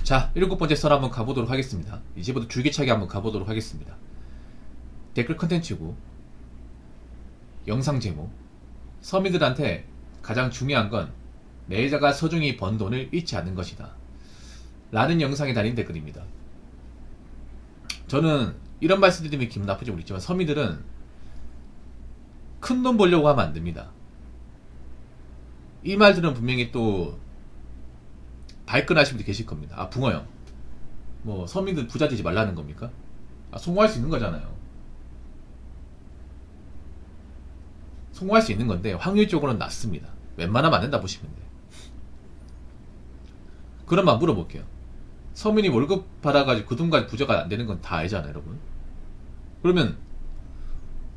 자, 7번째 썰 한번 가보도록 하겠습니다. 이제부터 줄기차게 한번 가보도록 하겠습니다. 댓글 컨텐츠고, 영상 제목, 서민들한테 가장 중요한 건 매자가 소중히 번 돈을 잃지 않는 것이다 라는 영상에 달린 댓글입니다. 저는 이런 말씀 드리면 기분 나쁘지 모르겠지만 서민들은 큰 돈 벌려고 하면 안 됩니다. 이 말들은 분명히 또 발끈하신 분들 계실 겁니다. 아, 붕어형, 뭐 서민들 부자 되지 말라는 겁니까? 아, 성공할 수 있는 거잖아요. 성공할 수 있는 건데 확률적으로는 낮습니다. 웬만하면 안 된다 보시면 돼요. 그럼 만 물어볼게요. 서민이 월급 받아가지고 그 돈까지 부자가 안 되는 건 다 알잖아요, 여러분. 그러면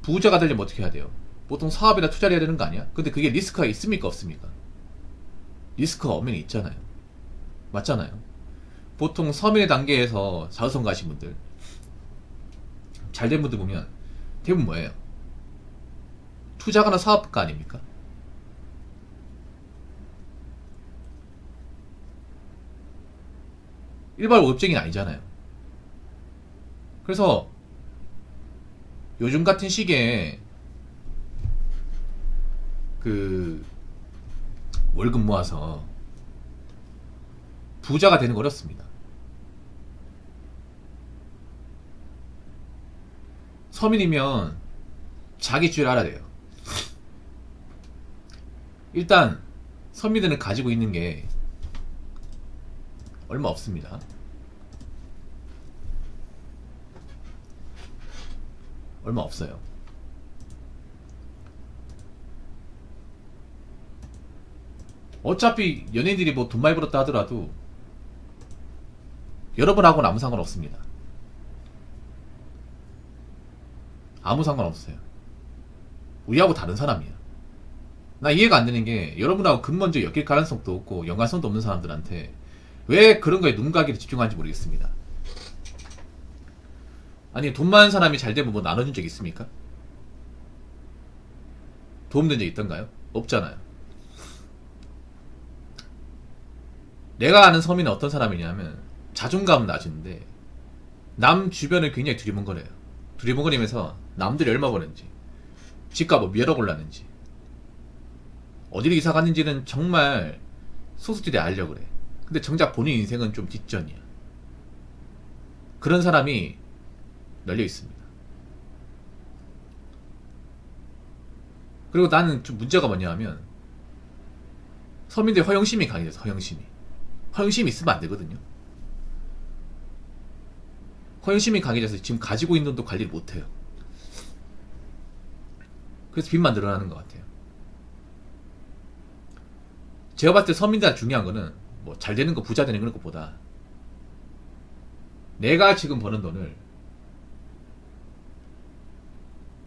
부자가 되려면 어떻게 해야 돼요? 보통 사업에다 투자를 해야 되는 거 아니야? 근데 그게 리스크가 있습니까, 없습니까? 리스크가 없면 있잖아요. 맞잖아요. 보통 서민의 단계에서 자수성 가신 분들, 잘된 분들 보면 대부분 뭐예요? 투자가나 사업가 아닙니까? 일반 월급쟁이는 아니잖아요. 그래서 요즘 같은 시기에 그 월급 모아서 부자가 되는 거 어렵습니다. 서민이면 자기 줄 알아야 돼요. 일단 서민들은 가지고 있는 게 얼마 없습니다. 얼마 없어요. 어차피 연예인들이 뭐 돈 많이 벌었다 하더라도 여러분하고는 아무 상관없습니다. 아무 상관없어요. 우리하고 다른 사람이야. 나 이해가 안 되는 게, 여러분하고 근본적 엮일 가능성도 없고 연관성도 없는 사람들한테 왜 그런 거에 눈 가기를 집중하는지 모르겠습니다. 아니, 돈 많은 사람이 잘 되면 뭐 나눠준 적 있습니까? 도움된 적 있던가요? 없잖아요. 내가 아는 서민은 어떤 사람이냐면 자존감은 낮은데 남 주변을 굉장히 두리번거려요. 두리번거리면서 남들이 얼마 버는지, 집값 뭐 몇억 올랐는지, 어디로 이사 갔는지는 정말 소수들이 알려고 그래. 근데 정작 본인 인생은 좀 뒷전이야. 그런 사람이 널려 있습니다. 그리고 나는 좀 문제가 뭐냐 하면 서민들 허영심이 강해져서, 허영심이 있으면 안 되거든요. 허영심이 강해져서 지금 가지고 있는 돈도 관리를 못 해요. 그래서 빚만 늘어나는 것 같아요. 제가 봤을 때 서민들한테 중요한 거는 뭐 잘 되는 거, 부자 되는 그런 것보다 내가 지금 버는 돈을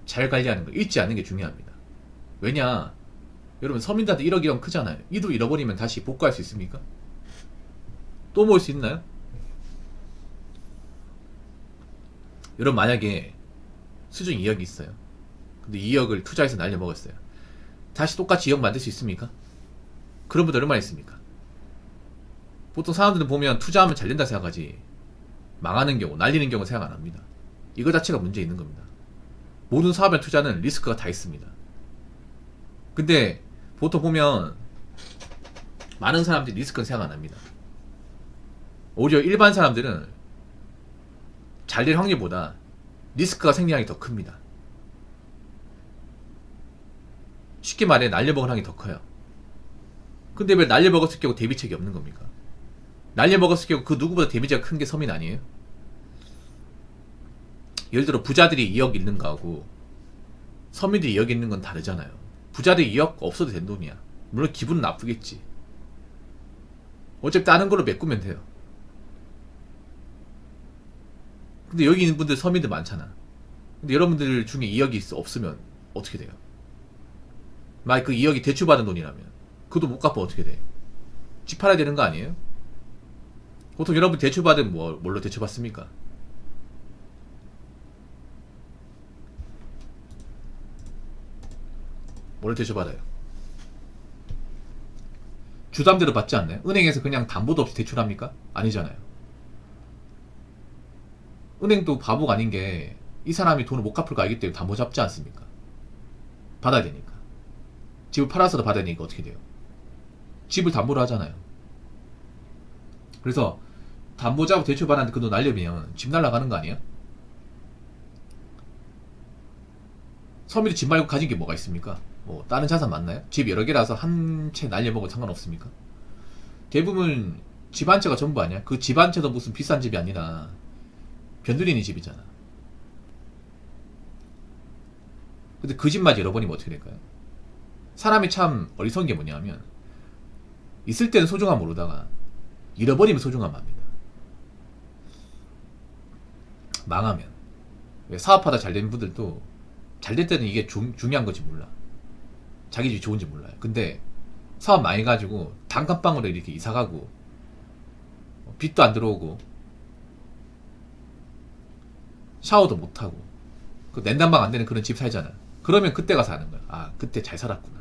잘 관리하는 거, 잊지 않는 게 중요합니다. 왜냐, 여러분 서민들한테 1억 1원 크잖아요. 이도 잃어버리면 다시 복구할 수 있습니까? 또 모을 수 있나요? 여러분 만약에 수준 2억이 있어요. 근데 2억을 투자해서 날려먹었어요. 다시 똑같이 2억 만들 수 있습니까? 그런 분들 얼마나 있습니까? 보통 사람들은 보면 투자하면 잘 된다 생각하지 망하는 경우, 날리는 경우 생각 안 합니다. 이거 자체가 문제 있는 겁니다. 모든 사업의 투자는 리스크가 다 있습니다. 근데 보통 보면 많은 사람들이 리스크는 생각 안 합니다. 오히려 일반 사람들은 잘 될 확률보다 리스크가 생기는 확률이 더 큽니다. 쉽게 말해 날려먹은 확률이 더 커요. 근데 왜 날려먹었을 경우 대비책이 없는 겁니까? 날려먹었을 경우 그 누구보다 데미지가 큰 게 서민 아니에요? 예를 들어 부자들이 2억 잃는 거하고 서민들이 2억 잃는 건 다르잖아요. 부자들이 2억 없어도 된 돈이야. 물론 기분은 나쁘겠지. 어차피 다른 걸로 메꾸면 돼요. 근데 여기 있는 분들 서민들 많잖아. 근데 여러분들 중에 2억이 없으면 어떻게 돼요? 만약 그 2억이 대출받은 돈이라면 그것도 못 갚으면 어떻게 돼? 집 팔아야 되는 거 아니에요? 보통 여러분 대출받으면 뭘로 대출받습니까? 뭘로 대출받아요? 주담대로 받지 않나요? 은행에서 그냥 담보도 없이 대출합니까? 아니잖아요. 은행도 바보가 아닌 게 이 사람이 돈을 못 갚을 거 알기 때문에 담보 잡지 않습니까? 받아야 되니까. 집을 팔아서도 받아야 되니까 어떻게 돼요? 집을 담보로 하잖아요. 그래서 담보 잡고 대출 받았는데 그 돈 날려면 집 날라가는 거 아니에요? 서민이 집 말고 가진 게 뭐가 있습니까? 뭐 다른 자산 맞나요? 집 여러 개라서 한 채 날려먹어도 상관없습니까? 대부분 집 한 채가 전부 아니야? 그 집 한 채도 무슨 비싼 집이 아니라 변두리는 집이잖아. 근데 그 집만 잃어버리면 어떻게 될까요? 사람이 참 어리석은 게 뭐냐면 있을 때는 소중함 모르다가 잃어버리면 소중함 압니다. 망하면. 사업하다 잘 된 분들도 잘 될 때는 이게 중요한 건지 몰라. 자기 집이 좋은지 몰라요. 근데 사업 많이 가지고 단칸방으로 이렇게 이사가고 빚도 안 들어오고 샤워도 못하고 그 냉난방 안 되는 그런 집 살잖아. 그러면 그때 가서 아는 거야. 아, 그때 잘 살았구나.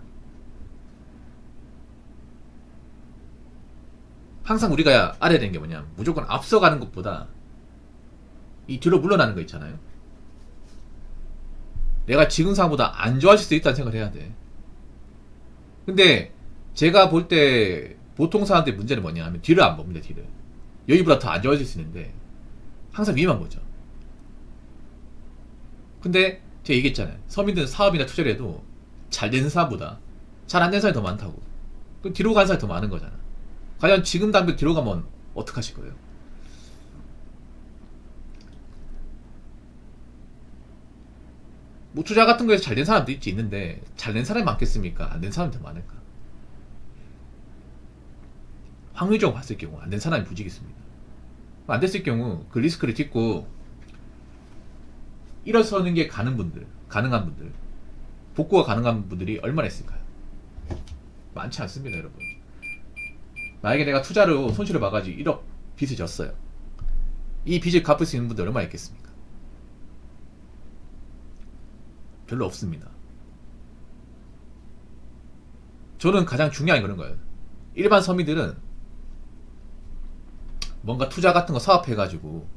항상 우리가 알아야 되는 게 뭐냐, 무조건 앞서가는 것보다 이 뒤로 물러나는 거 있잖아요. 내가 지금 상황보다 안 좋아질 수도 있다는 생각을 해야 돼. 근데 제가 볼 때 보통 사람들의 문제는 뭐냐 하면 뒤를 안 봅니다. 뒤를. 여기보다 더 안 좋아질 수 있는데 항상 위에만 보죠. 근데 제가 얘기했잖아요. 서민들은 사업이나 투자를 해도 잘 되는 사람보다 잘 안 되는 사람이 더 많다고. 그럼 뒤로 가는 사람이 더 많은 거잖아. 과연 지금 당장 뒤로 가면 어떡하실 거예요? 뭐 투자 같은 거에서 잘 된 사람도 있는데 잘 된 사람이 많겠습니까? 안 된 사람이 더 많을까? 확률적으로 봤을 경우 안 된 사람이 부지겠습니다. 안 됐을 경우 그 리스크를 딛고 일어서는 게 가능한 분들, 복구가 가능한 분들이 얼마나 있을까요? 많지 않습니다, 여러분. 만약에 내가 투자로 손실을 봐가지고 1억 빚을 졌어요. 이 빚을 갚을 수 있는 분들 얼마나 있겠습니까? 별로 없습니다. 저는 가장 중요한 그런 거예요. 일반 서민들은 뭔가 투자 같은 거 사업해가지고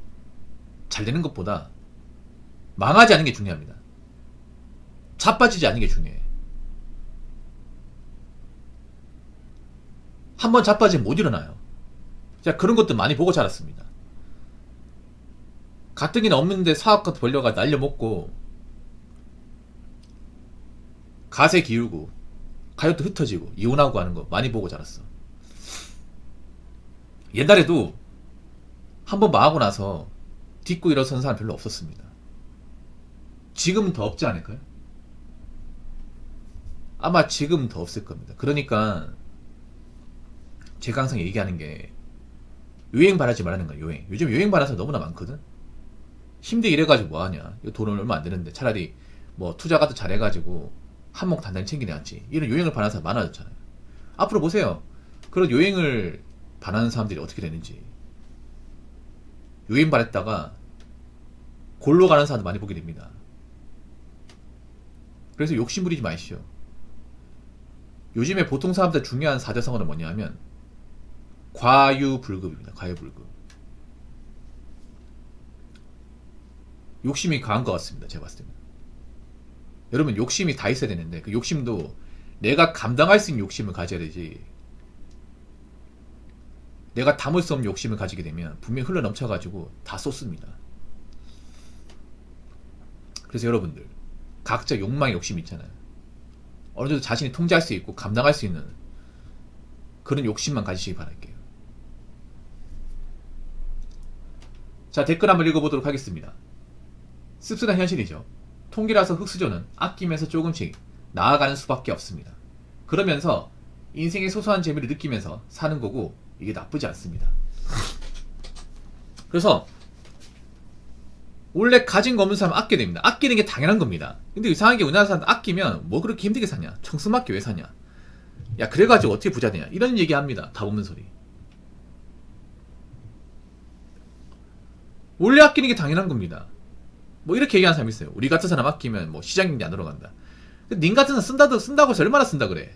잘 되는 것보다 망하지 않는 게 중요합니다. 자빠지지 않는 게 중요해. 한번 자빠지면 못 일어나요. 제가 그런 것도 많이 보고 자랐습니다. 가뜩이나 없는데 사업 같은 벌려가 날려먹고 가세 기울고 가격도 흩어지고 이혼하고 하는 거 많이 보고 자랐어. 옛날에도 한번 망하고 나서 딛고 일어선 사람 별로 없었습니다. 지금은 더 없지 않을까요? 아마 지금은 더 없을 겁니다. 그러니까 제가 항상 얘기하는 게 유행 바라지 말라는 거야. 유행. 요즘 유행 바라는 사람 너무나 많거든. 힘들게 일해가지고 뭐하냐. 이거 돈은 얼마 안 되는데 차라리 뭐 투자 같은 잘해가지고 한몫 단단히 챙기는 게 낫지. 이런 유행을 바라는 사람 많아졌잖아요. 앞으로 보세요. 그런 유행을 바라는 사람들이 어떻게 되는지. 유행 바랬다가 골로 가는 사람도 많이 보게 됩니다. 그래서 욕심 부리지 마시오. 요즘에 보통 사람들 중요한 사자성어는 뭐냐 하면 과유불급입니다. 과유불급. 욕심이 강한 것 같습니다. 제가 봤을 때는. 여러분 욕심이 다 있어야 되는데 그 욕심도 내가 감당할 수 있는 욕심을 가져야 되지. 내가 담을 수 없는 욕심을 가지게 되면 분명히 흘러 넘쳐가지고 다 쏟습니다. 그래서 여러분들 각자 욕망의 욕심이 있잖아요. 어느 정도 자신이 통제할 수 있고 감당할 수 있는 그런 욕심만 가지시기 바랄게요. 자, 댓글 한번 읽어보도록 하겠습니다. 씁쓸한 현실이죠. 통계라서 흑수저는 아끼면서 조금씩 나아가는 수밖에 없습니다. 그러면서 인생의 소소한 재미를 느끼면서 사는 거고 이게 나쁘지 않습니다. 그래서 원래 가진 거 없는 사람은 아껴야 됩니다. 아끼는 게 당연한 겁니다. 근데 이상하게 우리나라 사람들 아끼면 뭐 그렇게 힘들게 사냐? 청스럽게 왜 사냐? 야 그래가지고 어떻게 부자 되냐? 이런 얘기 합니다. 답 없는 소리. 원래 아끼는 게 당연한 겁니다. 뭐 이렇게 얘기하는 사람이 있어요. 우리 같은 사람 아끼면 뭐 시장 경제 안 돌아간다. 근데 님 같은 사람 쓴다고 해서 얼마나 쓴다 그래?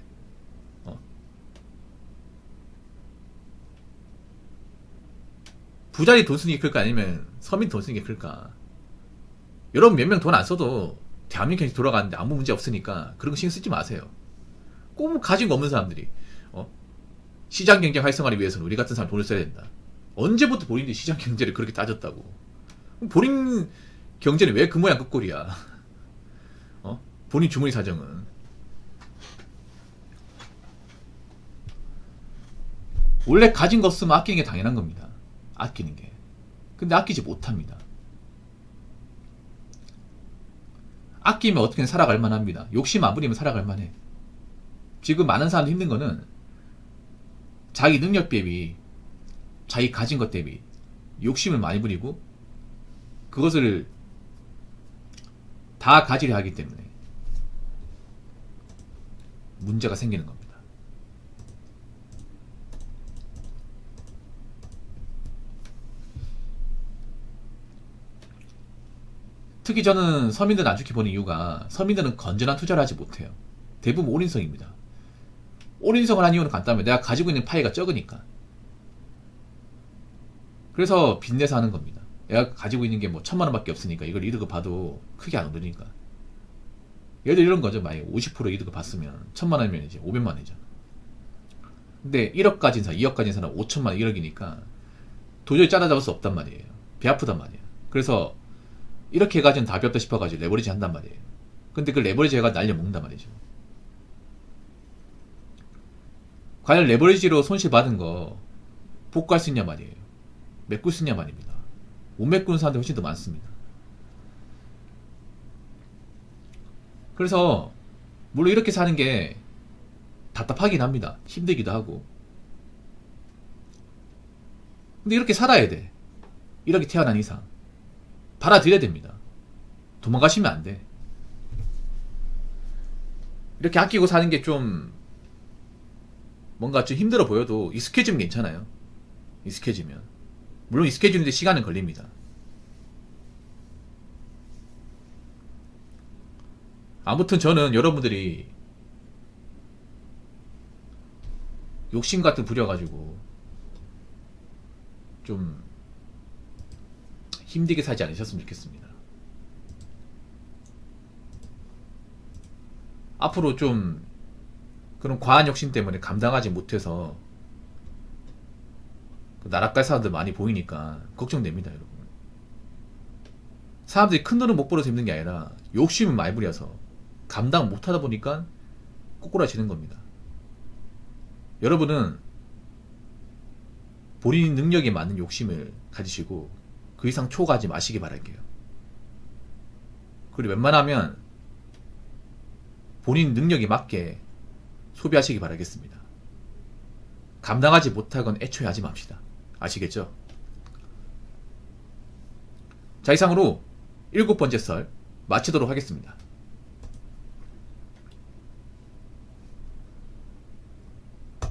부자리 돈 쓰니 클까 아니면 서민 돈 쓰는 게 클까? 여러분 몇 명 돈 안 써도 대한민국 경제 돌아가는데 아무 문제 없으니까 그런 거 신경 쓰지 마세요. 꼭 뭐 가진 거 없는 사람들이 시장 경제 활성화를 위해서는 우리 같은 사람 돈을 써야 된다. 언제부터 본인이 시장 경제를 그렇게 따졌다고? 그럼 본인 경제는 왜 그 모양 그 꼴이야? 본인 주머니 사정은. 원래 가진 거 없으면 아끼는 게 당연한 겁니다. 아끼는 게. 근데 아끼지 못합니다. 아끼면 어떻게든 살아갈 만합니다. 욕심 안 부리면 살아갈 만해. 지금 많은 사람들이 힘든 거는 자기 능력 대비, 자기 가진 것 대비 욕심을 많이 부리고 그것을 다 가지려 하기 때문에 문제가 생기는 겁니다. 특히 저는 서민들을 안 좋게 보는 이유가 서민들은 건전한 투자를 하지 못해요. 대부분 올인성입니다. 올인성을 한 이유는 간단해요. 내가 가지고 있는 파이가 적으니까. 그래서 빚내서 하는 겁니다. 내가 가지고 있는 게 뭐 1000만원 밖에 없으니까 이걸 이득을 봐도 크게 안 오르니까. 예를 들어 이런 거죠. 만약에 50% 이득을 봤으면 1000만원이면 이제 500만원이잖아. 근데 1억 가진 사람, 2억 가진 사람 5천만원, 1억이니까 도저히 짜다잡을 수 없단 말이에요. 배 아프단 말이에요. 그래서 이렇게 해가지고는 답이 없다 싶어가지고 레버리지 한단 말이에요. 근데 그 레버리지 해가지고 날려먹는단 말이죠. 과연 레버리지로 손실 받은 거 복구할 수 있냐 말이에요. 메꿀 수 있냐 말입니다. 못 메꾸는 사람들이 훨씬 더 많습니다. 그래서 물론 이렇게 사는 게 답답하긴 합니다. 힘들기도 하고. 근데 이렇게 살아야 돼. 이렇게 태어난 이상 받아들여야 됩니다. 도망가시면 안 돼. 이렇게 아끼고 사는 게 좀 뭔가 좀 힘들어 보여도 익숙해지면 괜찮아요. 익숙해지면. 물론 익숙해지는데 시간은 걸립니다. 아무튼 저는 여러분들이 욕심 같은 부려가지고 좀 힘들게 살지 않으셨으면 좋겠습니다. 앞으로 좀 그런 과한 욕심 때문에 감당하지 못해서 나락갈 사람들 많이 보이니까 걱정됩니다, 여러분. 사람들이 큰 돈을 못 벌어서 힘든 게 아니라 욕심을 많이 부려서 감당 못하다 보니까 꼬꾸라지는 겁니다. 여러분은 본인 능력에 맞는 욕심을 가지시고 그 이상 초과하지 마시기 바랄게요. 그리고 웬만하면 본인 능력에 맞게 소비하시기 바라겠습니다. 감당하지 못하건 애초에 하지 맙시다. 아시겠죠? 자, 이상으로 7번째 썰 마치도록 하겠습니다.